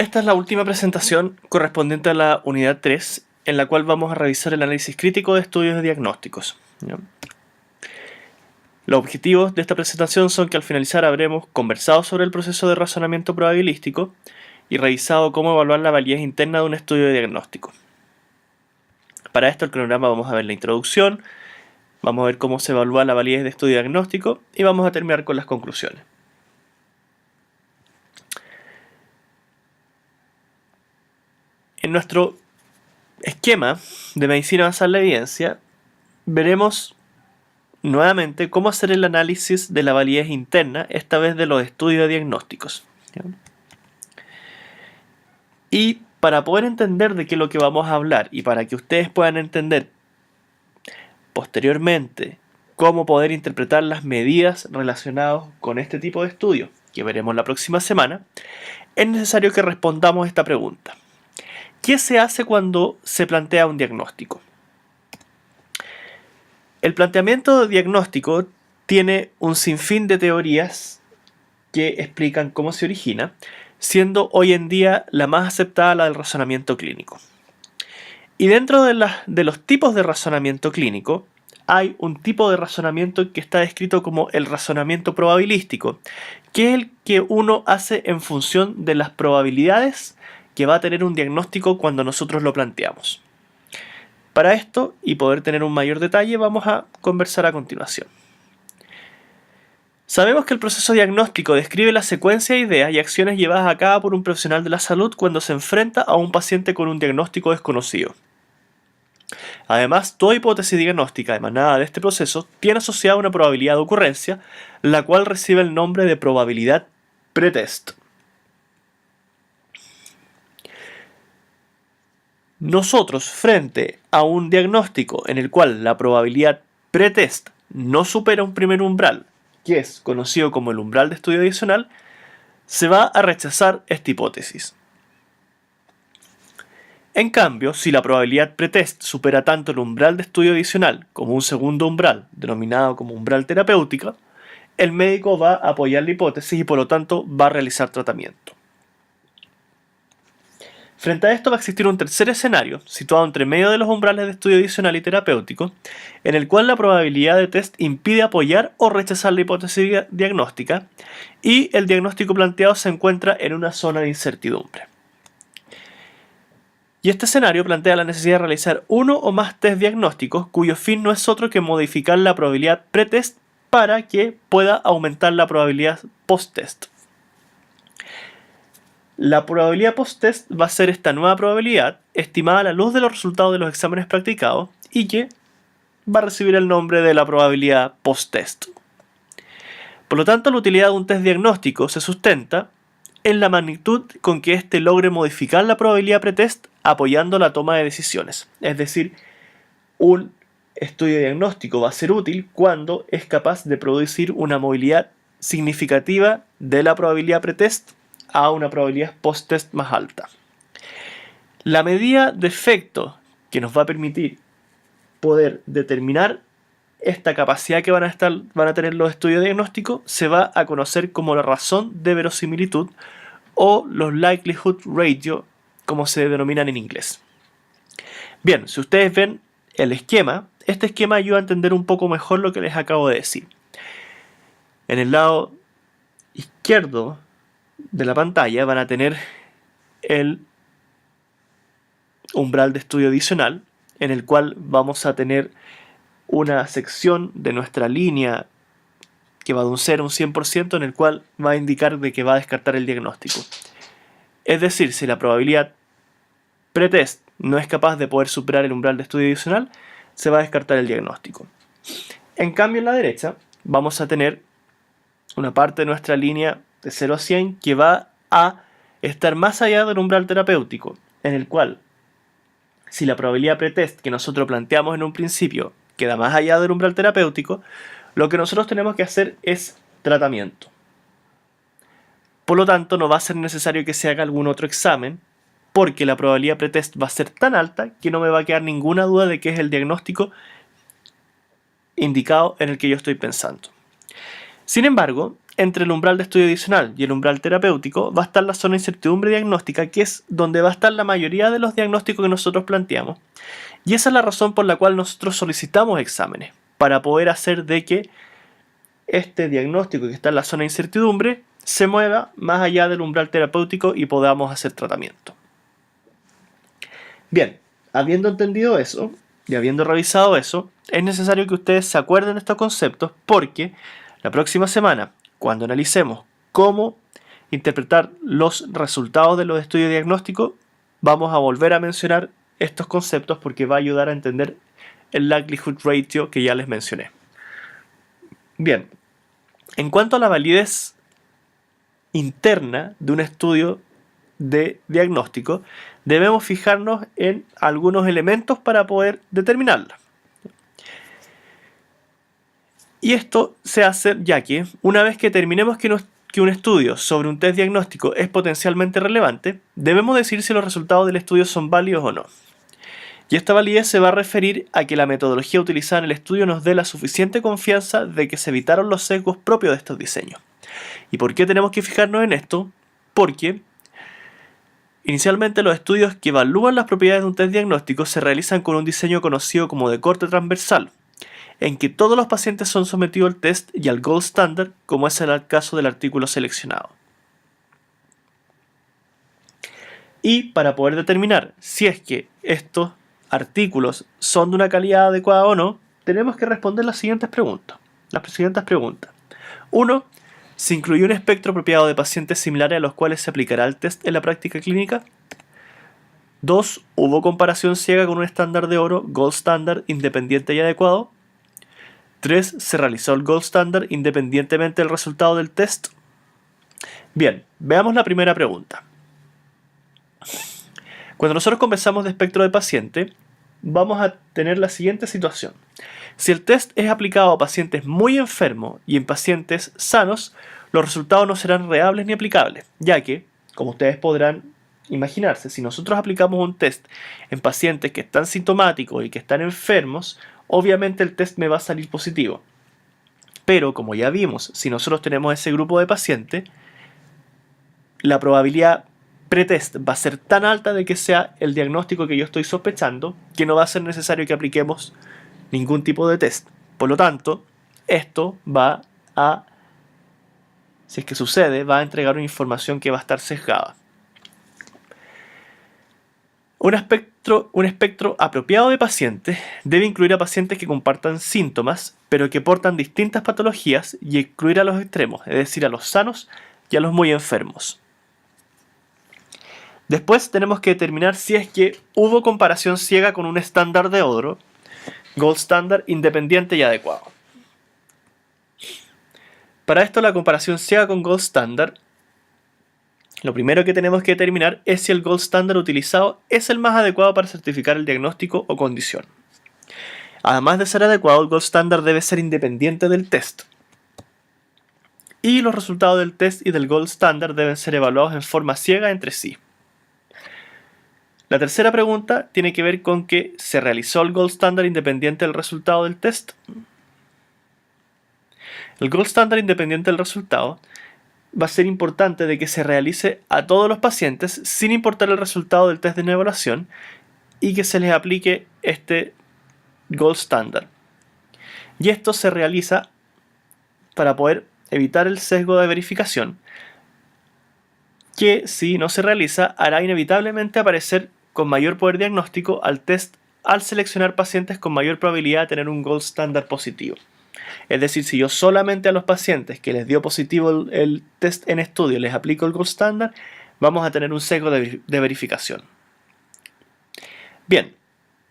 Esta es la última presentación correspondiente a la unidad 3, en la cual vamos a revisar el análisis crítico de estudios de diagnósticos. ¿Ya? Los objetivos de esta presentación son que al finalizar habremos conversado sobre el proceso de razonamiento probabilístico y revisado cómo evaluar la validez interna de un estudio de diagnóstico. Para esto, el cronograma vamos a ver la introducción, vamos a ver cómo se evalúa la validez de estudio diagnóstico y vamos a terminar con las conclusiones. En nuestro esquema de medicina basada en la evidencia, veremos nuevamente cómo hacer el análisis de la validez interna, esta vez de los estudios diagnósticos. ¿Ya? Y para poder entender de qué es lo que vamos a hablar y para que ustedes puedan entender posteriormente cómo poder interpretar las medidas relacionadas con este tipo de estudios, que veremos la próxima semana, es necesario que respondamos esta pregunta. ¿Qué se hace cuando se plantea un diagnóstico? El planteamiento de diagnóstico tiene un sinfín de teorías que explican cómo se origina, siendo hoy en día la más aceptada la del razonamiento clínico. Y dentro de los tipos de razonamiento clínico, hay un tipo de razonamiento que está descrito como el razonamiento probabilístico, que es el que uno hace en función de las probabilidades que va a tener un diagnóstico cuando nosotros lo planteamos. Para esto, y poder tener un mayor detalle, vamos a conversar a continuación. Sabemos que el proceso diagnóstico describe la secuencia de ideas y acciones llevadas a cabo por un profesional de la salud cuando se enfrenta a un paciente con un diagnóstico desconocido. Además, toda hipótesis diagnóstica emanada de este proceso tiene asociada una probabilidad de ocurrencia, la cual recibe el nombre de probabilidad pretest. Nosotros, frente a un diagnóstico en el cual la probabilidad pretest no supera un primer umbral, que es conocido como el umbral de estudio adicional, se va a rechazar esta hipótesis. En cambio, si la probabilidad pretest supera tanto el umbral de estudio adicional como un segundo umbral, denominado como umbral terapéutico, el médico va a apoyar la hipótesis y por lo tanto va a realizar tratamiento. Frente a esto va a existir un tercer escenario, situado entre medio de los umbrales de estudio adicional y terapéutico, en el cual la probabilidad de test impide apoyar o rechazar la hipótesis diagnóstica y el diagnóstico planteado se encuentra en una zona de incertidumbre. Y este escenario plantea la necesidad de realizar uno o más test diagnósticos cuyo fin no es otro que modificar la probabilidad pretest para que pueda aumentar la probabilidad post-test. La probabilidad post-test va a ser esta nueva probabilidad estimada a la luz de los resultados de los exámenes practicados y que va a recibir el nombre de la probabilidad post-test. Por lo tanto, la utilidad de un test diagnóstico se sustenta en la magnitud con que éste logre modificar la probabilidad pretest apoyando la toma de decisiones. Es decir, un estudio diagnóstico va a ser útil cuando es capaz de producir una movilidad significativa de la probabilidad pretest a una probabilidad post-test más alta. La medida de efecto que nos va a permitir poder determinar esta capacidad que van a tener los estudios diagnósticos se va a conocer como la razón de verosimilitud o los likelihood ratio, como se denominan en inglés. Bien, si ustedes ven el esquema, este esquema ayuda a entender un poco mejor lo que les acabo de decir. En el lado izquierdo de la pantalla van a tener el umbral de estudio adicional, en el cual vamos a tener una sección de nuestra línea que va de un 0 a un 100%, en el cual va a indicar de que va a descartar el diagnóstico. Es decir, si la probabilidad pretest no es capaz de poder superar el umbral de estudio adicional, se va a descartar el diagnóstico. En cambio, en la derecha vamos a tener una parte de nuestra línea de 0 a 100 que va a estar más allá del umbral terapéutico, en el cual, si la probabilidad pretest que nosotros planteamos en un principio queda más allá del umbral terapéutico, lo que nosotros tenemos que hacer es tratamiento. Por lo tanto, no va a ser necesario que se haga algún otro examen, porque la probabilidad pretest va a ser tan alta que no me va a quedar ninguna duda de que es el diagnóstico indicado en el que yo estoy pensando. Sin embargo, entre el umbral de estudio adicional y el umbral terapéutico va a estar la zona de incertidumbre diagnóstica, que es donde va a estar la mayoría de los diagnósticos que nosotros planteamos. Y esa es la razón por la cual nosotros solicitamos exámenes, para poder hacer de que este diagnóstico que está en la zona de incertidumbre se mueva más allá del umbral terapéutico y podamos hacer tratamiento. Bien, habiendo entendido eso y habiendo revisado eso, es necesario que ustedes se acuerden de estos conceptos, porque la próxima semana, cuando analicemos cómo interpretar los resultados de los estudios diagnósticos, vamos a volver a mencionar estos conceptos porque va a ayudar a entender el likelihood ratio que ya les mencioné. Bien, en cuanto a la validez interna de un estudio de diagnóstico, debemos fijarnos en algunos elementos para poder determinarla. Y esto se hace ya que, una vez que determinemos que un estudio sobre un test diagnóstico es potencialmente relevante, debemos decir si los resultados del estudio son válidos o no. Y esta validez se va a referir a que la metodología utilizada en el estudio nos dé la suficiente confianza de que se evitaron los sesgos propios de estos diseños. ¿Y por qué tenemos que fijarnos en esto? Porque inicialmente los estudios que evalúan las propiedades de un test diagnóstico se realizan con un diseño conocido como de corte transversal, en que todos los pacientes son sometidos al test y al gold standard, como es el caso del artículo seleccionado. Y para poder determinar si es que estos artículos son de una calidad adecuada o no, tenemos que responder las siguientes preguntas. 1. ¿Se incluyó un espectro apropiado de pacientes similares a los cuales se aplicará el test en la práctica clínica? 2. ¿Hubo comparación ciega con un estándar de oro, gold standard, independiente y adecuado? 3. ¿Se realizó el gold standard independientemente del resultado del test? Bien, veamos la primera pregunta. Cuando nosotros conversamos de espectro de paciente, vamos a tener la siguiente situación. Si el test es aplicado a pacientes muy enfermos y en pacientes sanos, los resultados no serán reales ni aplicables, ya que, como ustedes podrán imaginarse, si nosotros aplicamos un test en pacientes que están sintomáticos y que están enfermos, obviamente el test me va a salir positivo. Pero, como ya vimos, si nosotros tenemos ese grupo de pacientes, la probabilidad pretest va a ser tan alta de que sea el diagnóstico que yo estoy sospechando, que no va a ser necesario que apliquemos ningún tipo de test. Por lo tanto, esto va a, si es que sucede, va a entregar una información que va a estar sesgada. Un espectro apropiado de pacientes debe incluir a pacientes que compartan síntomas, pero que portan distintas patologías, y excluir a los extremos, es decir, a los sanos y a los muy enfermos. Después tenemos que determinar si es que hubo comparación ciega con un estándar de oro, gold standard, independiente y adecuado. Para esto, la comparación ciega con gold standard, lo primero que tenemos que determinar es si el gold standard utilizado es el más adecuado para certificar el diagnóstico o condición. Además de ser adecuado, el gold standard debe ser independiente del test. Y los resultados del test y del gold standard deben ser evaluados en forma ciega entre sí. La tercera pregunta tiene que ver con que se realizó el gold standard independiente del resultado del test. El gold standard independiente del resultado va a ser importante de que se realice a todos los pacientes sin importar el resultado del test de evaluación y que se les aplique este gold standard. Y esto se realiza para poder evitar el sesgo de verificación, que si no se realiza hará inevitablemente aparecer con mayor poder diagnóstico al test al seleccionar pacientes con mayor probabilidad de tener un gold standard positivo. Es decir, si yo solamente a los pacientes que les dio positivo el test en estudio les aplico el gold standard, vamos a tener un sesgo de verificación. Bien,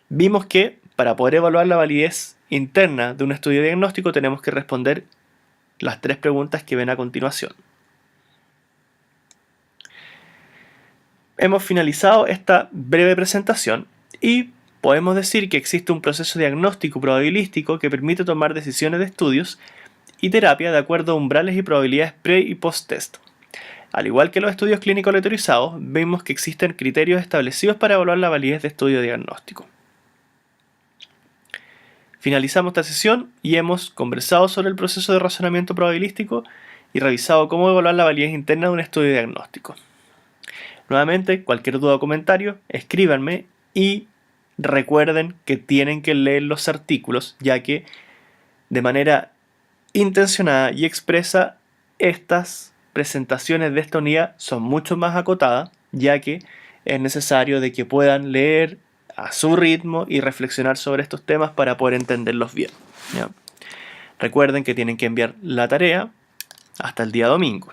vimos que para poder evaluar la validez interna de un estudio diagnóstico tenemos que responder las 3 preguntas que ven a continuación. Hemos finalizado esta breve presentación y podemos decir que existe un proceso diagnóstico probabilístico que permite tomar decisiones de estudios y terapia de acuerdo a umbrales y probabilidades pre- y post-test. Al igual que los estudios clínicos aleatorizados, vemos que existen criterios establecidos para evaluar la validez de estudio diagnóstico. Finalizamos esta sesión y hemos conversado sobre el proceso de razonamiento probabilístico y revisado cómo evaluar la validez interna de un estudio diagnóstico. Nuevamente, cualquier duda o comentario, escríbanme y recuerden que tienen que leer los artículos, ya que de manera intencionada y expresa estas presentaciones de esta unidad son mucho más acotadas, ya que es necesario de que puedan leer a su ritmo y reflexionar sobre estos temas para poder entenderlos bien, ¿ya? Recuerden que tienen que enviar la tarea hasta el día domingo.